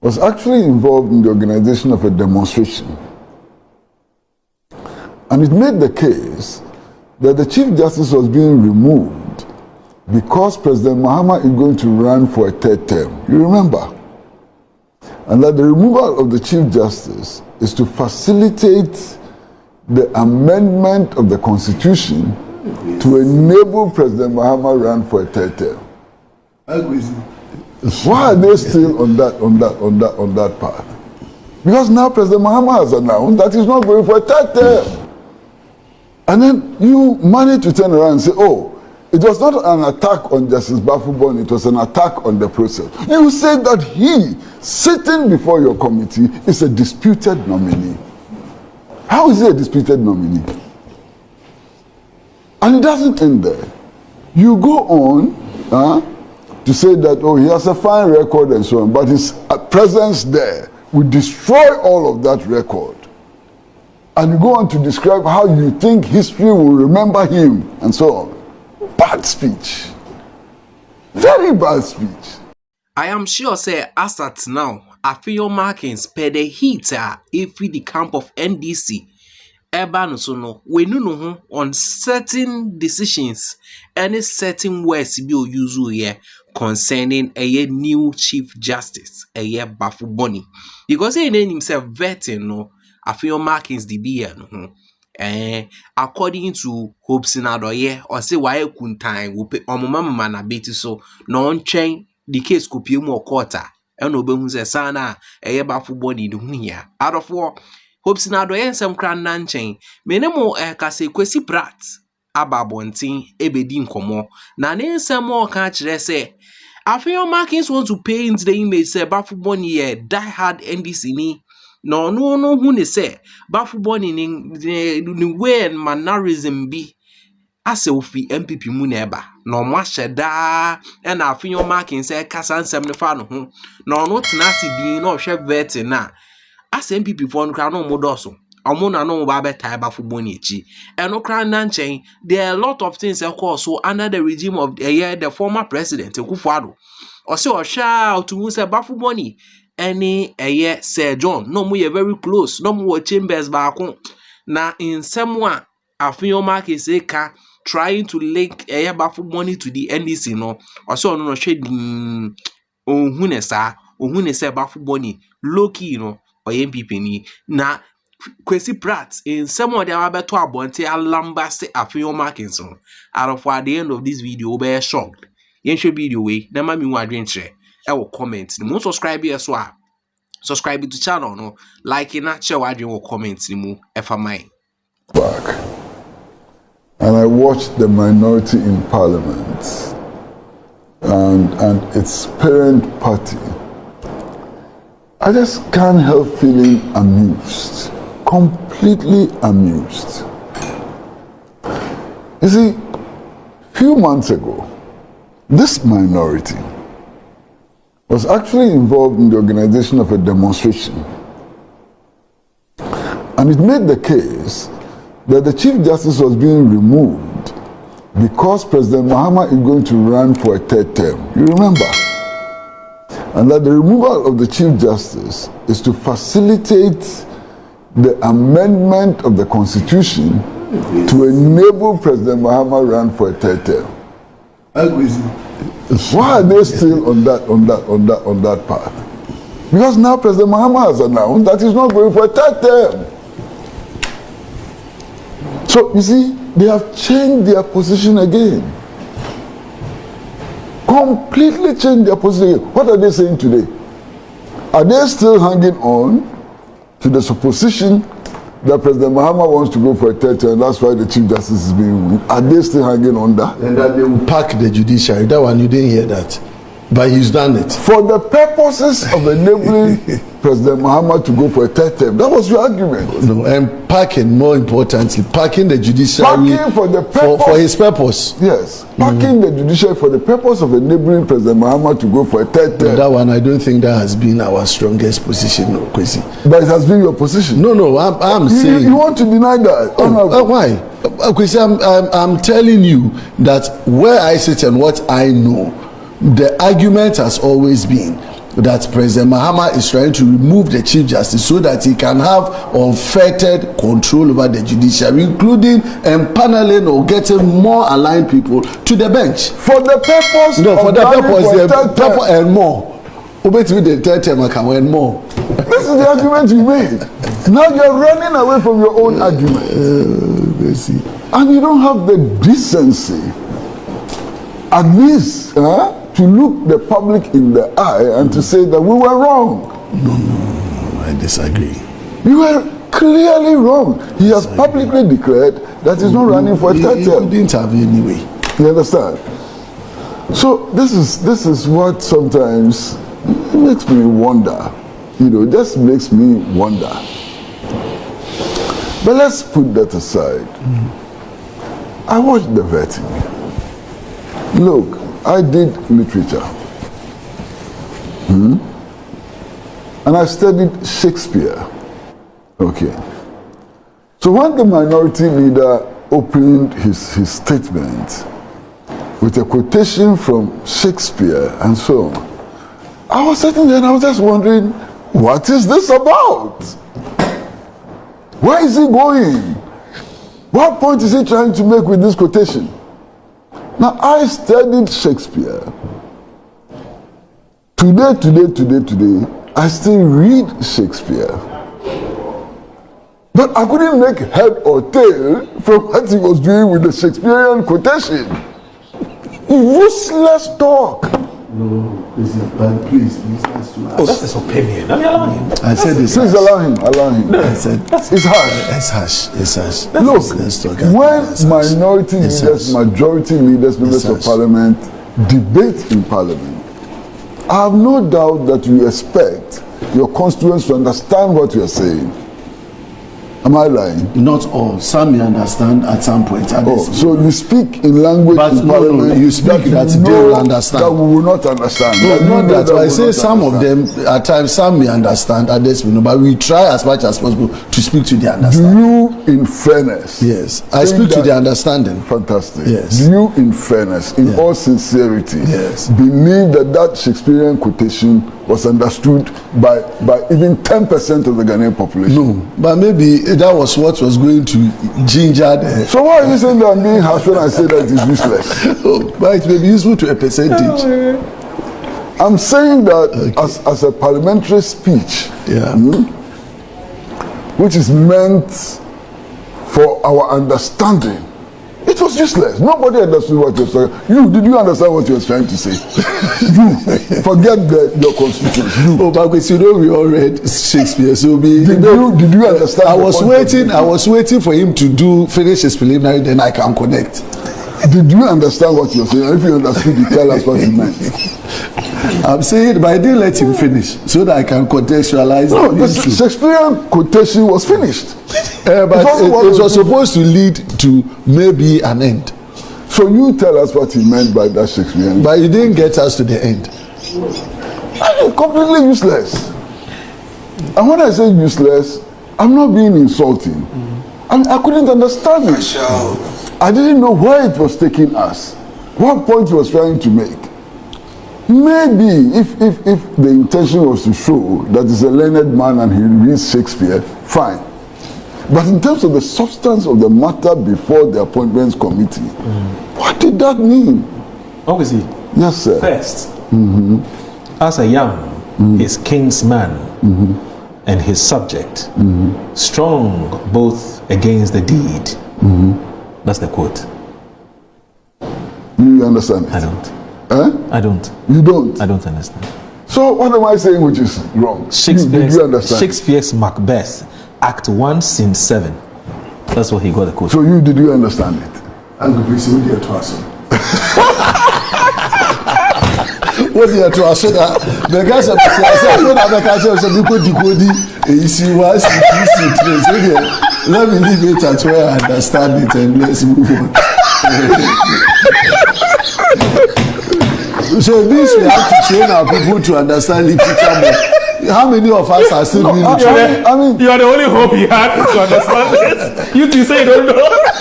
was actually involved in the organization of a demonstration. And it made the case that the Chief Justice was being removed because President Mahama is going to run for a third term. You remember? And that the removal of the Chief Justice is to facilitate the amendment of the Constitution to enable President Mahama run for a third term. Why are they still on that path? Because now President Mahama has announced that he's not going for a third term. And then you manage to turn around and say, oh, it was not an attack on Justice Bafubon, it was an attack on the process. You say that he, sitting before your committee, is a disputed nominee. How is he a disputed nominee? And it doesn't end there. You go on to say that, oh, he has a fine record and so on, but his presence there will destroy all of that record. And you go on to describe how you think history will remember him and so on. Bad speech. Very bad speech. I am sure, say, as at now, Afenyo markings per the heat if the camp of NDC. Eba no so no, we know on certain decisions, any certain words be used here concerning a new Chief Justice, a Bafuboni. Because he named himself vetting no, Afenyo markings the beer no. According to Hope Sinadoye, or say why kuntai will pay on mama na beti so non chain the case could be more quarter. And Obemu says, Sana, a Bafuboni do here. Out of war, Hope Sinadoye some cran nan chain. Menemo Kase Kwesi Pratt, Ababontin, Ebedin Komo, Nane some more catch they say. Afenyo markings want to paint the image, say Bafuboni, die hard NDC ni. No who ne say Bafuboni ni way and mannerism be as ofi NPP mu neba no mwasheda and Afenyo marking say kasa nsem ne fa no ho no tenasi din no hwe vet na as NPP for no kra no modoso omo na no ba beta Bafuboni echi eno kra na nchen there are a lot of things so under the regime of the former president Akufo-Addo o se o sha otumu say Bafuboni any Sir John no mu very close no mu chambers baako na in someone Afenyo market say ka trying to link Bafuboni to the NDC no also no hwe ohune say Bafuboni low key no or NPP ni na Kwesi Pratt in someone they are beto abonte alamba say Afenyo market so out of at the end of this video be shocked yen should video way na ma mi wa adwenche comment the most subscribe here so subscribe to the channel no like na share what you comment ni mu mine back and I watched the minority in parliament and its parent party. I just can't help feeling amused, completely amused. You see, few months ago this minority was actually involved in the organization of a demonstration. And it made the case that the Chief Justice was being removed because President Mahama is going to run for a third term. You remember? And that the removal of the Chief Justice is to facilitate the amendment of the Constitution to enable President Mahama run for a third term. Why are they still on that path? Because now President Mahama has announced that he's not going for a third term. So you see, they have changed their position again. Completely changed their position again. What are they saying today? Are they still hanging on to the supposition that President Mahama wants to go for a third term, and that's why the Chief Justice is being removed? Are they still hanging on that? And that they will pack the judiciary. That one, you didn't hear that. But he's done it. For the purposes of enabling President Mahama to go for a third term. That was your argument. No, and packing, more importantly, packing the judiciary packing for the purpose, for his purpose. Yes, packing the judiciary for the purpose of enabling President Mahama to go for a third term. No, that one, I don't think that has been our strongest position, no, Kwesi. But it has been your position. No, I'm saying... You want to deny that? Why? Kwesi, I'm telling you that where I sit and what I know, the argument has always been that President Mahama is trying to remove the Chief Justice so that he can have unfettered control over the judiciary, including empaneling or getting more aligned people to the bench. For the purpose and more. This is the argument you made. Now you're running away from your own argument. And you don't have the decency, at least, to look the public in the eye and to say that we were wrong. No, I disagree. You were clearly wrong. He has publicly declared that he's not running for a third term. He didn't have anyway. You understand? So this is what sometimes makes me wonder. Just makes me wonder. But let's put that aside. I watched the vetting. Look, I did literature. And I studied Shakespeare. Okay. So when the minority leader opened his statement with a quotation from Shakespeare and so on, I was sitting there and I was just wondering, what is this about? Where is he going? What point is he trying to make with this quotation? Now, I studied Shakespeare. Today, I still read Shakespeare. But I couldn't make head or tail from what he was doing with the Shakespearean quotation. Useless talk. No, please, let's do that. That's his opinion. Let me allow him. I said this. Please allow him. No, I said it's harsh. It's harsh. Look, when minority leaders, majority leaders, members of parliament debate in parliament, I have no doubt that you expect your constituents to understand what you are saying. Am I lying? Not all. Some may understand at some point. So you speak in language in parliament. You speak that they will understand. That we will not understand. No, not that. I say some of them, at times, some may understand, others may not. But we try as much as possible to speak to their understanding. Do you, in fairness? Yes. I speak to their understanding. Fantastic. Yes. Do you, in fairness, in all sincerity, believe that Shakespearean quotation was understood by even 10% of the Ghanaian population? No, but maybe that was what was going to ginger the... So why are you saying that I'm being harsh when I say that it is useless? But it may be useful to a percentage. I'm saying that as a parliamentary speech, which is meant for our understanding, it was useless. Nobody understood what you were saying. Did you understand what you were trying to say? Forget your constituents. But we all read Shakespeare. So did you understand? I was waiting for him to finish his preliminary, then I can connect. Did you understand what you were saying? If you understood, you tell us what you meant. I'm saying, but I didn't let him finish so that I can contextualize. No, the Shakespearean quotation was finished. But it was supposed to lead to maybe an end. So you tell us what he meant by that Shakespearean. But you didn't get us to the end. Completely useless. And when I say useless, I'm not being insulting. I couldn't understand it. I didn't know where it was taking us. What point he was trying to make. Maybe if the intention was to show that he's a learned man and he reads Shakespeare, fine. But in terms of the substance of the matter before the appointments committee, what did that mean? Obviously. Yes, sir. First, as a young, his kinsman and his subject, strong both against the deed. That's the quote. You understand it? I don't. I don't. You don't? I don't understand. So what am I saying which is wrong? Did you understand? Shakespeare's Macbeth, Act 1, Scene 7. That's what he got the quote. So did you understand it? Uncle Kwesi, what do you to us? What do you to us? The guys are let me leave it at where I understand it and let's move on. So this we have to train our people to understand literature more. How many of us are still doing literature? You are the only hope he had to understand this. You two say you don't know.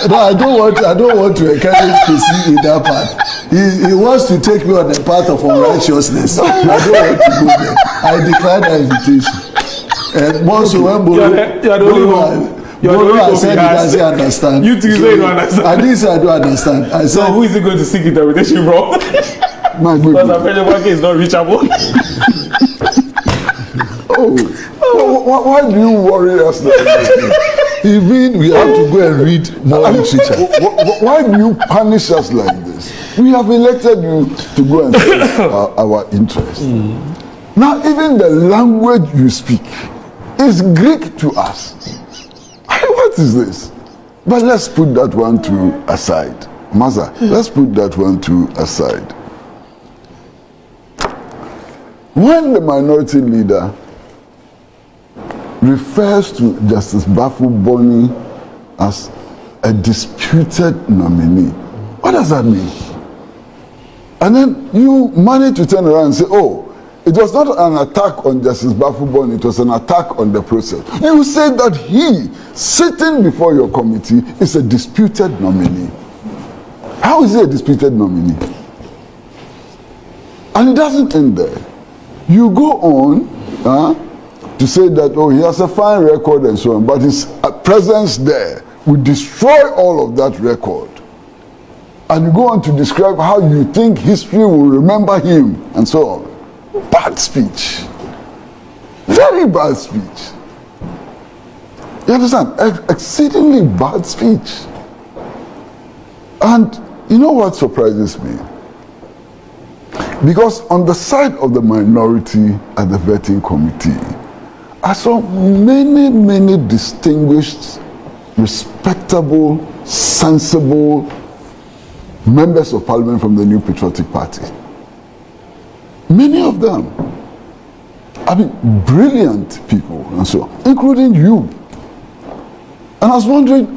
No, I don't want to encourage Kwesi in that part. he wants to take me on the path of unrighteousness. I don't want to go there. I decline that invitation. And once you went You're the only one. You're the only I said he doesn't understand. You two say you don't understand. I didn't say I don't understand. I said, So who is he going to seek interpretation from? My Because goodness. Afenyo Marking is not reachable. Why do you worry us like this? you mean we have to go and read more literature? Why do you punish us like this? We have elected you to go and serve our interests. Now, even the language you speak is Greek to us. What is this? But let's put that one to aside. Maza, let's put that one to aside. When the minority leader refers to Justice Bafo-Boni as a disputed nominee, what does that mean? And then you manage to turn around and say, oh, it was not an attack on Justice Bafo-Boni, it was an attack on the process. You say that he, sitting before your committee, is a disputed nominee. How is he a disputed nominee? And it doesn't end there. You go on to say that, oh, he has a fine record and so on, but his presence there will destroy all of that record. And you go on to describe how you think history will remember him and so on. Bad speech. Very bad speech. You understand? Exceedingly bad speech. And you know what surprises me? Because on the side of the minority at the vetting committee, I saw many distinguished, respectable, sensible members of parliament from the New Patriotic Party. Many of them, I mean, brilliant people and so on, including you. And I was wondering,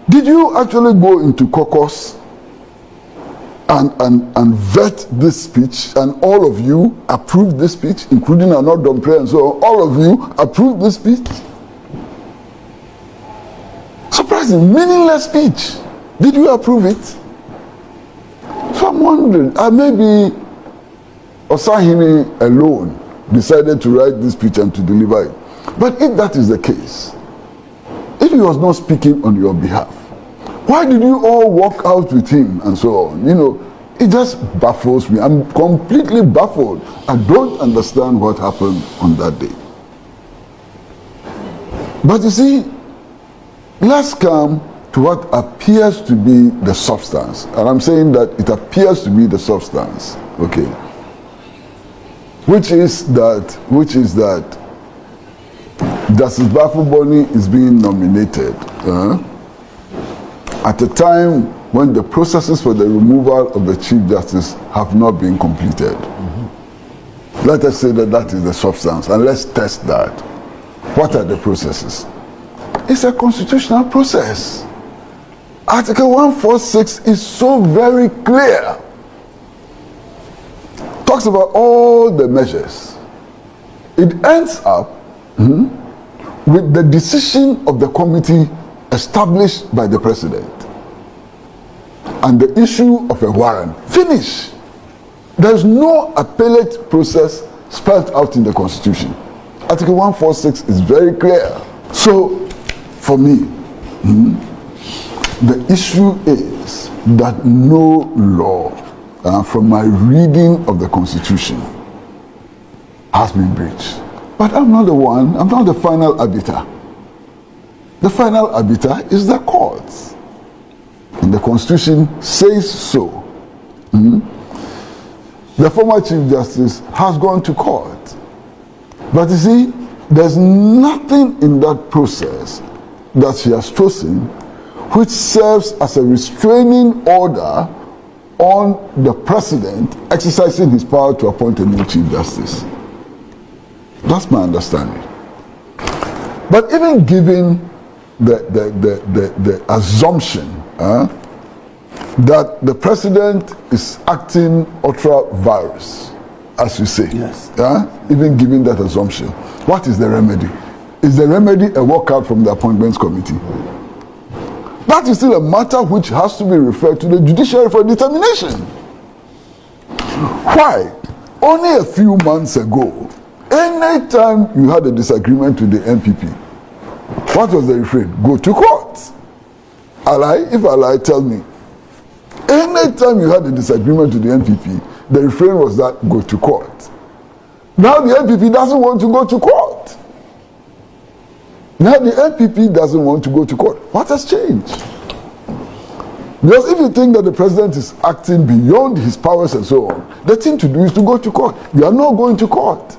did you actually go into caucus and vet this speech, and all of you approved this speech, including Anodom Prayer and so on, all of you approved this speech? Surprising, meaningless speech. Did you approve it? So I'm wondering, maybe Osahini alone decided to write this speech and to deliver it. But if that is the case, if he was not speaking on your behalf, why did you all walk out with him and so on? You know, it just baffles me. I'm completely baffled. I don't understand what happened on that day. But you see, let's come to what appears to be the substance. And I'm saying that it appears to be the substance, okay? Which is that Justice Bafo-Boni is being nominated at a time when the processes for the removal of the Chief Justice have not been completed. Let us say that that is the substance, and let's test that. What are the processes? It's a constitutional process. Article 146 is so very clear. Talks about all the measures. It ends up with the decision of the committee established by the president and the issue of a warrant. Finish. There's no appellate process spelled out in the Constitution. Article 146 is very clear. So, for me, the issue is that no law, from my reading of the Constitution, has been breached. But I'm not the one, I'm not the final arbiter. The final arbiter is the courts. And the Constitution says so. The former Chief Justice has gone to court. But you see, there's nothing in that process that she has chosen which serves as a restraining order on the president exercising his power to appoint a new Chief Justice. That's my understanding. But even given the assumption that the president is acting ultra virus, as you say, yes. Even given that assumption, what is the remedy? Is the remedy a walkout from the appointments committee? That is still a matter which has to be referred to the judiciary for determination. Why? Only a few months ago, anytime you had a disagreement with the NPP, what was the refrain? Go to court. I lie? If I lie, tell me. Anytime you had a disagreement with the NPP, the refrain was that go to court. Now the NPP doesn't want to go to court. Now the NPP doesn't want to go to court. What has changed? Because if you think that the president is acting beyond his powers and so on, the thing to do is to go to court. You are not going to court.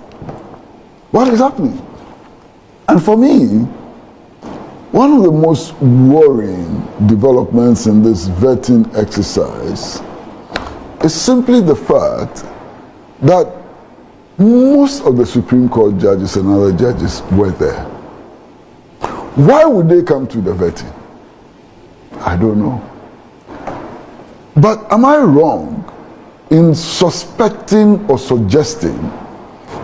What is happening? And for me, one of the most worrying developments in this vetting exercise is simply the fact that most of the Supreme Court judges and other judges were there. Why would they come to the vetting? I don't know. But am I wrong in suspecting or suggesting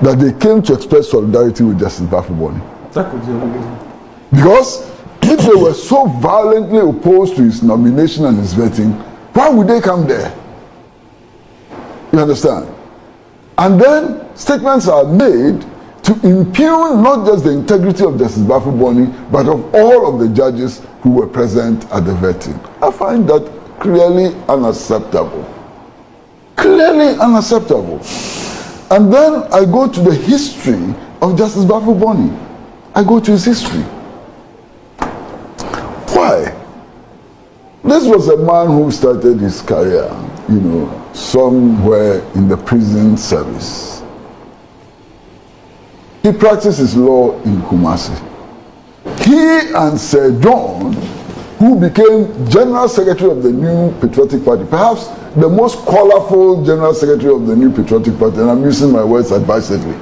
that they came to express solidarity with Justice Bafuboni? Because if they were so violently opposed to his nomination and his vetting, why would they come there? You understand? And then statements are made to impugn not just the integrity of Justice Bafuboni, but of all of the judges who were present at the vetting. I find that clearly unacceptable. Clearly unacceptable. And then I go to the history of Justice Bafuboni. I go to his history. Why? This was a man who started his career, somewhere in the prison service. He practiced his law in Kumasi. He and Sir John, who became General Secretary of the New Patriotic Party, perhaps the most colorful General Secretary of the New Patriotic Party, and I'm using my words advisedly.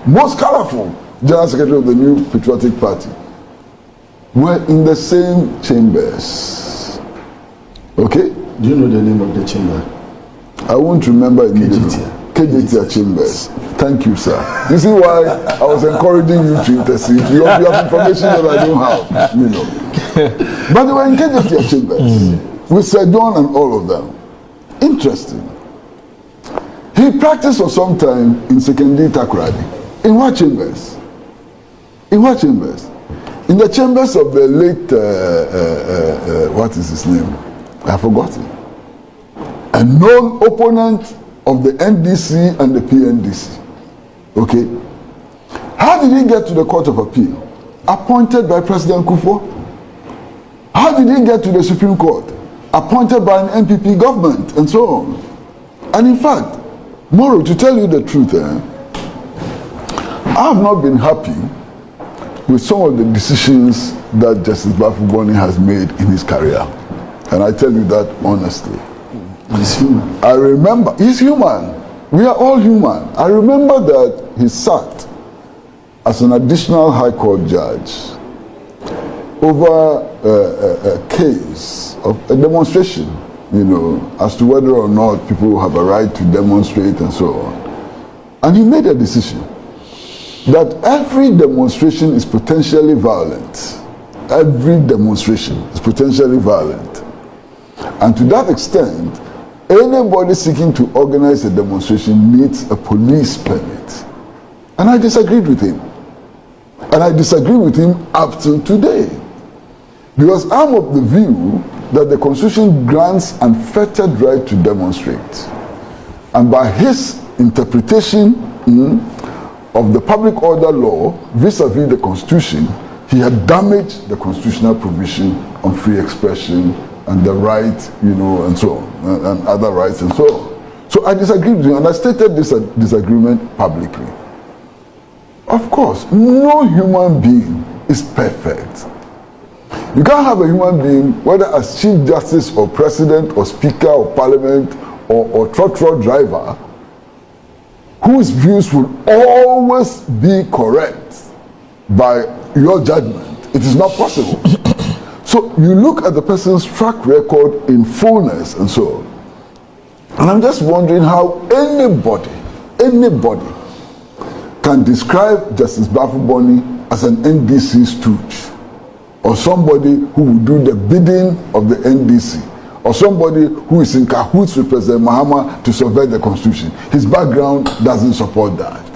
Most colorful General Secretary of the New Patriotic Party, were in the same chambers. Okay? Do you know the name of the chamber? I won't remember immediately. KJTIA chambers. Thank you, sir. You see why I was encouraging you to intercede? You have information that I don't have, But they were in KJTIA chambers with Sir John and all of them. Interesting. He practiced for some time in Sekendi Takoradi. In what chambers? In what chambers? In the chambers of the late, what is his name? I have forgotten. A known opponent of the NDC and the PNDC. Okay? How did he get to the Court of Appeal? Appointed by President Kufuor. How did he get to the Supreme Court? Appointed by an NPP government, and so on. And in fact, Moro, to tell you the truth, I have not been happy with some of the decisions that Justice Bafuboni has made in his career. And I tell you that honestly. He's human. I remember, he's human. We are all human. I remember that he sat as an additional High Court judge over a case of a demonstration, as to whether or not people have a right to demonstrate and so on. And he made a decision that every demonstration is potentially violent. Every demonstration is potentially violent. And to that extent, anybody seeking to organize a demonstration needs a police permit. And I disagreed with him. And I disagree with him up till today. Because I'm of the view that the Constitution grants unfettered right to demonstrate. And by his interpretation of the public order law vis-a-vis the Constitution, he had damaged the constitutional provision on free expression and the right, and so on, and other rights and so on. So I disagreed with him, and I stated this disagreement publicly. Of course, no human being is perfect. You can't have a human being, whether as Chief Justice or President or Speaker of Parliament or trotro driver, whose views will always be correct by your judgment. It is not possible. So you look at the person's track record in fullness and so on. And I'm just wondering how anybody can describe Justice Bafuboni as an NDC stooge, or somebody who will do the bidding of the NDC, or somebody who is in cahoots with President Mahama to subvert the constitution. His background doesn't support that.